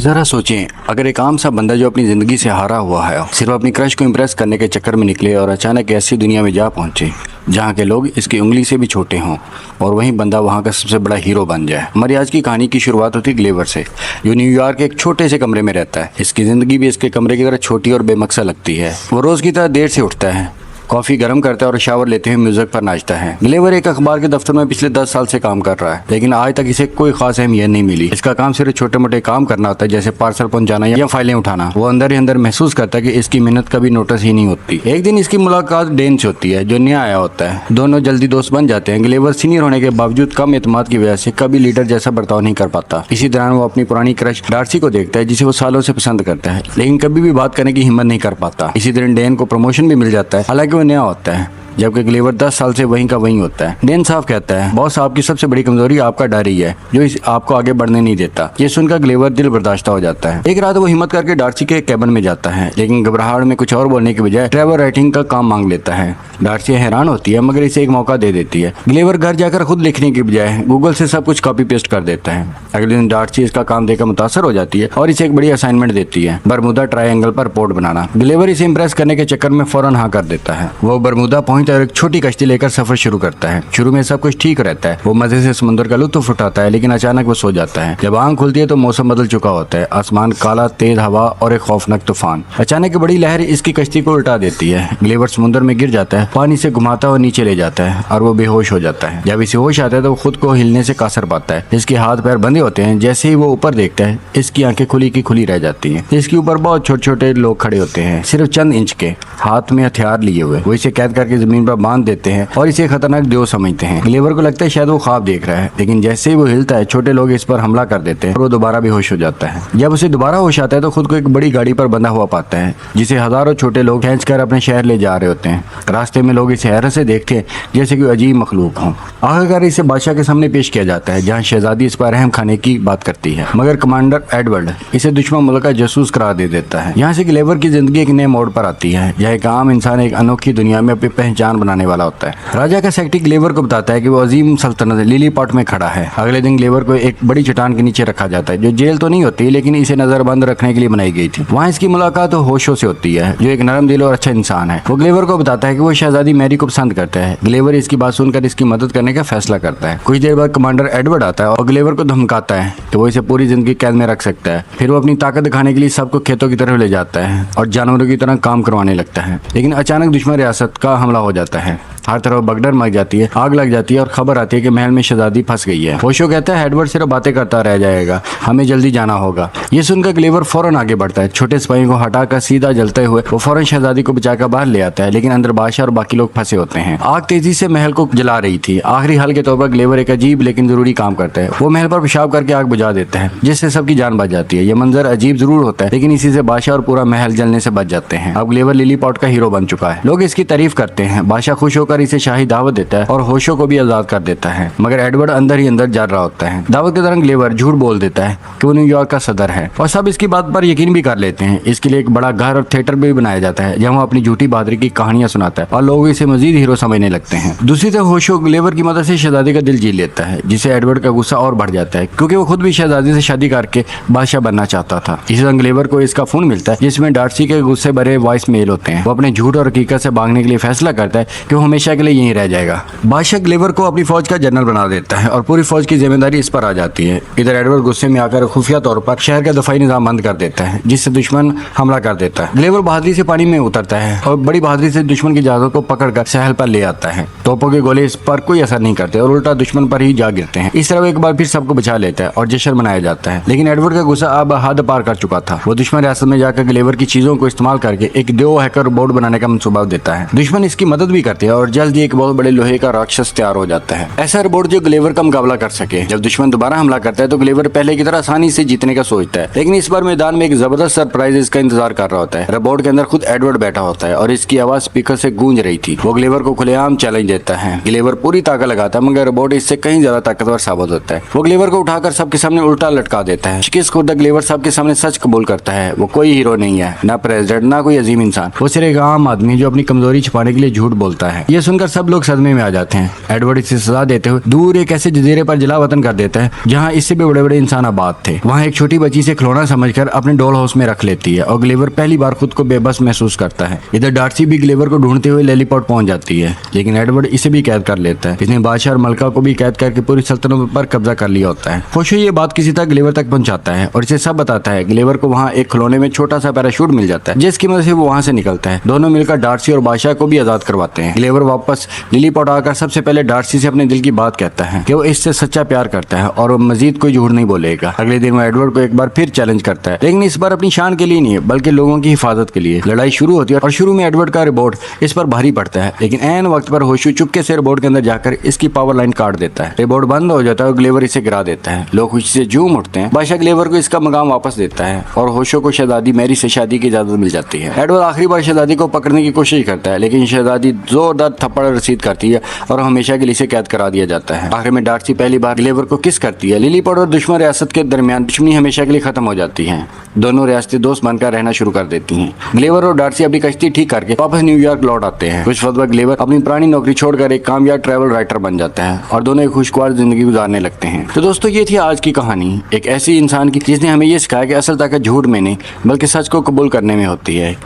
जरा सोचें, अगर एक आम सा बंदा जो अपनी जिंदगी से हारा हुआ है सिर्फ अपनी क्रश को इम्प्रेस करने के चक्कर में निकले और अचानक ऐसी दुनिया में जा पहुंचे जहां के लोग इसकी उंगली से भी छोटे हों और वहीं बंदा वहां का सबसे बड़ा हीरो बन जाए। हमारी आज की कहानी की शुरुआत होती है ग्लेवर से, जो न्यूयॉर्क के एक छोटे से कमरे में रहता है। इसकी जिंदगी भी इसके कमरे की तरह छोटी और बेमकसद लगती है। वो रोज की तरह देर से उठता है, कॉफी गर्म करता है और शावर लेते हुए म्यूजिक पर नाचता है। ग्लेवर एक अखबार के दफ्तर में पिछले 10 साल से काम कर रहा है, लेकिन आज तक इसे कोई खास अहमियत नहीं मिली। इसका काम सिर्फ छोटे मोटे काम करना होता है, जैसे पार्सल पहुंचाना या फाइलें उठाना। वो अंदर ही अंदर महसूस करता है कि इसकी मेहनत कभी नोटिस ही नहीं होती। एक दिन इसकी मुलाकात डेन से होती है, जो नया आया होता है। दोनों जल्दी दोस्त बन जाते हैं। ग्लेवर सीनियर होने के बावजूद कम एतमाद की वजह से कभी लीडर जैसा बर्ताव नहीं कर पाता। इसी दौरान वो अपनी पुरानी क्रश डार्सी को देखता है, जिसे वो सालों से पसंद करता है, लेकिन कभी भी बात करने की हिम्मत नहीं कर पाता। इसी दिन डेन को प्रमोशन भी मिल जाता है, हालांकि वो नया होता है, जबकि ग्लेवर 10 साल से वहीं का वहीं होता है। डेन साफ कहता है, बॉस आपकी सबसे बड़ी कमजोरी आपका डर ही है, जो आपको आगे बढ़ने नहीं देता। ये सुनकर ग्लेवर दिल बर्दाश्त हो जाता है। एक रात वो हिम्मत करके डार्सी के कैबिन में जाता है, लेकिन घबराहट में कुछ और बोलने के बजाय ट्रैवल राइटिंग का काम मांग लेता है। डार्सी हैरान होती है, मगर इसे एक मौका दे देती है। ग्लेवर घर जाकर खुद लिखने के बजाय गूगल से सब कुछ कॉपी पेस्ट कर देता है। अगले दिन डार्सी इसका काम देखकर मुतासर हो जाती है और इसे एक बड़ी असाइनमेंट देती है, बरमूदा ट्रायंगल पर रिपोर्ट बनाना। ग्लेवर इसे इंप्रेस करने के चक्कर में फौरन हाँ कर देता है। वो बरमूदा पहुंचता है, एक छोटी कश्ती लेकर सफर शुरू करता है। शुरू में सब कुछ ठीक रहता है, वो मजे से समुद्र का लुत्फ उठाता है, लेकिन अचानक वो सो जाता है। जब आंख खुलती है तो मौसम बदल चुका होता है। आसमान काला, तेज हवा और एक खौफनाक तूफान। अचानक बड़ी लहर इसकी कश्ती को उल्टा देती है। ग्लेवर समुद्र में गिर जाता है, पानी से घुमाता और नीचे ले जाता है और वो बेहोश हो जाता है। जब इसे होश आता है तो वो खुद को हिलने से कासर पाता है। इसके हाथ पैर बंधे होते हैं। जैसे ही वो ऊपर देखता है, इसकी आंखें खुली की खुली रह जाती हैं। इसके ऊपर बहुत छोटे छोटे लोग खड़े होते हैं, सिर्फ चंद इंच के, हाथ में हथियार लिए हुए। वो इसे कैद करके जमीन पर बांध देते हैं और इसे खतरनाक देव समझते हैं। ग्लेवर को लगता है शायद वो ख्वाब देख रहा है, लेकिन जैसे ही वो हिलता है, छोटे लोग इस पर हमला कर देते हैं और वो दोबारा बेहोश हो जाता है। जब उसे दोबारा होश आता है तो खुद को एक बड़ी गाड़ी पर बंधा हुआ पाता है, जिसे हजारों छोटे लोग खींचकर अपने शहर ले जा रहे होते हैं। रास्ते में लोग इसे हैरत से देखते हैं, जैसे कि अजीब मखलूक हो। आखिरकार इसे बादशाह के सामने पेश किया जाता है, जहाँ शहजादी इस पर रहम खाने की बात करती है, मगर कमांडर एडवर्ड इसे दुश्मन मुल्क का जासूस करार दे देता है। यहाँ से ग्लेवर की जिंदगी एक नए मोड़ पर आती है। यह एक आम इंसान एक अनोखी दुनिया में अपनी पहचान बनाने वाला होता है। राजा का सेक्रेटरी ग्लेवर को बताता है कि वो अजीम सल्तनत लिली पॉट में खड़ा है। अगले दिन ग्लेवर को एक बड़ी चट्टान के नीचे रखा जाता है, जो जेल तो नहीं होती, लेकिन इसे नजरबंद रखने के लिए बनाई गई थी। वहाँ इसकी मुलाकात होशो से होती है, जो एक नरम दिल और अच्छा इंसान है। वो ग्लेवर को बताता है कि वो शहजादी मैरी को पसंद करता है। ग्लेवर इसकी बात सुनकर इसकी मदद करने का फैसला करता है। कुछ देर बाद कमांडर एडवर्ड आता है और ग्लेवर को धमकाता है कि वो इसे पूरी जिंदगी कैद में रख सकता है। फिर वो अपनी ताकत दिखाने के लिए सबको खेतों की तरफ ले जाता है और जानवरों की तरह काम करवाने लगता है। लेकिन अचानक दुश्मन रियासत का हमला हो जाता है। हर तरफ भगदड़ मच जाती है, आग लग जाती है और खबर आती है कि महल में शहजादी फंस गई है। होशो कहता है एडवर्ड सिर्फ बातें करता रह जाएगा, हमें जल्दी जाना होगा। ये सुनकर ग्लेवर फौरन आगे बढ़ता है। छोटे सिपाहियों को हटाकर सीधा जलते हुए वो फौरन शहजादी को बचाकर बाहर ले आता है, लेकिन अंदर बादशाह और बाकी लोग फंसे होते हैं। आग तेजी से महल को जला रही थी। आखिरी हल के तौर पर ग्लेवर एक अजीब लेकिन जरूरी काम करता है। वो महल पर पेशाब करके आग बुझा देता है, जिससे सबकी जान बच जाती है। यह मंजर अजीब जरूर होता है, लेकिन इसी से बादशाह और पूरा महल जलने से बच जाते हैं। अब ग्लेवर लिली पॉट का हीरो बन चुका है। लोग इसकी तारीफ करते हैं। बादशाह खुश होकर इसे शाही दावत देता है और होशो को भी आजाद कर देता है, मगर एडवर्ड अंदर ही अंदर जल रहा होता है। दावत के दौरान ग्लेवर झूठ बोल देता है कि वो न्यूयॉर्क का सदर है और सब इसकी बात पर यकीन भी कर लेते हैं। इसके लिए एक बड़ा घर और थिएटर भी बनाया जाता है, जहाँ वो अपनी झूठी बहादुरी की कहानियां सुनाता है और लोग इसे मजीद हीरो समझने लगते हैं। दूसरी तरफ होशो ग्लेवर की मदद से शहजादी का दिल जीत लेता है, जिससे एडवर्ड का गुस्सा और बढ़ जाता है, क्योंकि वो खुद भी शहजादी से शादी करके बादशाह बनना चाहता था। इसी तरह ग्लेवर को इसका फोन मिलता है, जिसमें डार्सी के गुस्से भरे वॉइस मेल होते हैं। वो अपने झूठ और हकीकत से भागने के लिए फैसला करता है कि वो हमेशा के लिए यहीं रह जाएगा। बादशाह ग्लेवर को अपनी फौज का जनरल बना देता है और पूरी फौज की जिम्मेदारी इस पर आ जाती है। इधर एडवर्ड गुस्से में आकर खुफिया तौर पर शहर का दफाई निजाम बंद कर देता है, जिससे दुश्मन हमला कर देता है। ग्लेवर बहादुरी से पानी में उतरता है और बड़ी बहादुरी से दुश्मन की जहाजों को पकड़कर सहल पर ले आता है। तोपों के गोले इस पर कोई असर नहीं करते और उल्टा दुश्मन पर ही जा गिरते हैं। इस तरह एक बार फिर सबको बचा लेता है और जश्न मनाया जाता है। लेकिन एडवर्ड का गुस्सा अब हद पार कर चुका था। वो दुश्मन रियासत में जाकर ग्लेवर की चीजों को इस्तेमाल करके एक देव हैकर रोबोट बनाने का मंसूबा देता है। दुश्मन इसकी मदद भी करते हैं और जल्द ही एक बहुत बड़े लोहे का राक्षस तैयार हो जाता है, ऐसा रोबोट जो ग्लेवर का मुकाबला कर सके। जब दुश्मन दोबारा हमला करता है तो ग्लेवर पहले की तरह आसानी से जीतने का सोचता है, लेकिन इस बार मैदान में एक जबरदस्त सरप्राइज इसका इंतजार कर रहा होता है। रोबोट के अंदर खुद एडवर्ड बैठा होता है और इसकी आवाज स्पीकर से गूंज रही थी। वो ग्लेवर को खुलेआम चैलेंज देता है। ग्लेवर पूरी ताकत लगाता है, मगर रोबोट इससे कहीं ज्यादा ताकतवर साबित होता है। वो ग्लेवर को उठाकर सबके सामने उल्टा लटका देता है। शिकस्त खुर्दा ग्लेवर सबके सामने सच कबूल करता है, वो कोई हीरो नहीं है, ना प्रेसिडेंट, ना कोई अजीम इंसान। वो सिर्फ एक आम आदमी जो अपनी कमजोरी छुपाने के लिए झूठ बोलता है। ये ये सुनकर सब लोग सदमे में आ जाते हैं। एडवर्ड इसे सजा देते हुए दूर एक ऐसे जजीरे पर जला वतन कर देता है जहाँ इससे भी बड़े बड़े इंसान आबाद थे। वहाँ एक छोटी बच्ची से खिलौना समझकर अपने डॉल हाउस में रख लेती है और ग्लेवर पहली बार खुद को बेबस महसूस करता है। इधर डार्सी भी ग्लेवर को ढूंढते हुए लिलीपॉट पहुंच जाती है, लेकिन एडवर्ड इसे भी कैद कर लेता है। इसने बादशाह और मलका को भी कैद करके पूरी सल्तनत पर कब्जा कर लिया होता है। होशो ये बात किसी तक ग्लेवर तक पहुंचाता है और इसे सब बताता है। ग्लेवर को वहाँ एक खिलौने में छोटा सा पैराशूट मिल जाता है जिसकी मदद से वो वहाँ से निकलता है। दोनों मिलकर डार्सी और बादशाह को भी आजाद करवाते हैं। ग्लेवर वापस लिलीपॉट आकर सबसे पहले डार्सी से अपने दिल की बात कहता है कि वो इससे सच्चा प्यार करता है और वो मजीद कोई झूठ नहीं बोलेगा। अगले दिन वो एडवर्ड को एक बार फिर चैलेंज करता है, लेकिन इस बार अपनी शान के लिए नहीं बल्कि लोगों की हिफाजत के लिए। लड़ाई शुरू होती है और शुरू में एडवर्ड का रोबोट इस पर भारी पड़ता है, लेकिन ऐन वक्त पर होशो चुपके से रोबोट के अंदर जाकर इसकी पावर लाइन काट देता है। रोबोट बंद हो जाता है और ग्लेवर इसे गिरा देता है। लोग खुशी से झूम उठते हैं। बादशाह ग्लेवर को इसका मकाम वापस देता है और होशो को शहजादी मैरी से शादी की इजाजत मिल जाती है। एडवर्ड आखिरी बार शहजादी को पकड़ने की कोशिश करता है, लेकिन शहजादी जोरदार थप्पड़ रसीद करती है और हमेशा के लिए इसे कैद करा दिया जाता है। आखिर में डार्सी पहली बार ग्लेवर को किस करती है। लिलीपॉट और दुश्मन रियासत के दरमियान दुश्मनी हमेशा के लिए खत्म हो जाती है। दोनों रियासतें दोस्त बनकर रहना शुरू कर देती हैं। ग्लेवर और डार्सी अपनी कश्ती ठीक करके वापस न्यूयॉर्क लौट आते हैं। कुछ वक्त बाद ग्लेवर अपनी पुरानी नौकरी छोड़कर एक कामयाब ट्रैवल राइटर बन जाता है और दोनों एक खुशगवार जिंदगी गुजारने लगते हैं। तो दोस्तों, ये थी आज की कहानी, एक ऐसी इंसान की जिसने हमें ये सिखाया कि असल ताकत झूठ में नहीं बल्कि सच को कबूल करने में होती है।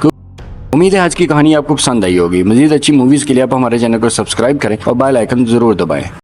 उम्मीद है आज की कहानी आपको पसंद आई होगी। मजीद अच्छी मूवीज के लिए आप हमारे चैनल को सब्सक्राइब करें और बेल आइकन जरूर दबाएं।